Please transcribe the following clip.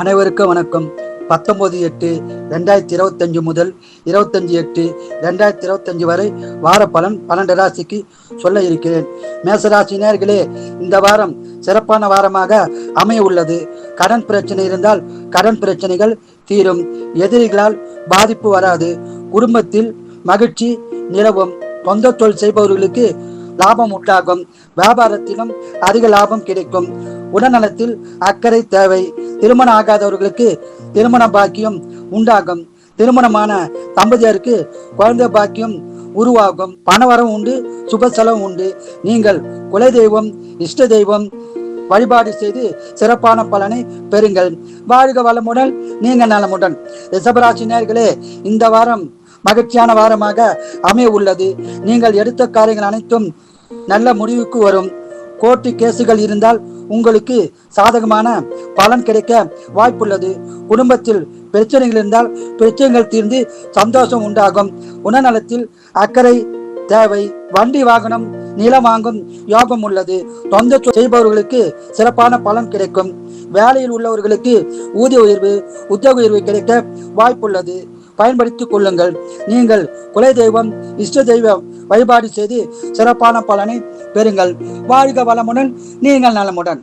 அனைவருக்கும் வணக்கம். 19/8/2025 முதல் 25/8/2025 வரை வார பலன் 12 ராசிக்கு சொல்ல இருக்கிறேன். மேசராசி நேயர்களே, இந்த வாரம் சிறப்பான வாரமாக அமைய உள்ளது. கடன் பிரச்சனை இருந்தால் கடன் பிரச்சனைகள் தீரும். எதிரிகளால் பாதிப்பு வராது. குடும்பத்தில் மகிழ்ச்சி நிலவும். சொந்த தொழில் செய்பவர்களுக்கு லாபம் உண்டாகும். வியாபாரத்திலும் அதிக லாபம் கிடைக்கும். உடல்நலத்தில் அக்கறை தேவை. திருமணம் ஆகாதவர்களுக்கு திருமண பாக்கியம் உண்டாகும். திருமணமான தம்பதியருக்கு குழந்தை பாக்கியம் உருவாகும். பணவரம் உண்டு, சுப செலவு உண்டு. நீங்கள் குலதெய்வம், இஷ்ட தெய்வம் வழிபாடு செய்து சிறப்பான பலனை பெறுங்கள். வாழ்க வளமுடன், நீங்கள் நலமுடன். ரிஷபராசி நேயர்களே, இந்த வாரம் மகிழ்ச்சியான வாரமாக அமைய உள்ளது. நீங்கள் எடுத்த காரியங்கள் அனைத்தும் நல்ல முடிவுக்கு வரும். கோர்ட்டு கேசுகள் இருந்தால் உங்களுக்கு சாதகமான பலன் கிடைக்க வாய்ப்புள்ளது. குடும்பத்தில் பிரச்சனைகள் இருந்தால் பிரச்சனைகள் தீர்ந்து சந்தோஷம் உண்டாகும். உடல்நலத்தில் அக்கறை தேவை. வண்டி வாகனம் நிலம் வாங்கும் யோகம் உள்ளது. சொந்த செய்பவர்களுக்கு சிறப்பான பலன் கிடைக்கும். வேலையில் உள்ளவர்களுக்கு ஊதிய உயர்வு, உத்தியோக உயர்வு கிடைக்க வாய்ப்புள்ளது. பயன்படுத்திக் கொள்ளுங்கள். நீங்கள் குலதெய்வம், இஷ்ட தெய்வம் வழிபாடு செய்து சிறப்பான பலனை பெறுங்கள். வாழ்க வளமுடன், நீங்கள் நலமுடன்.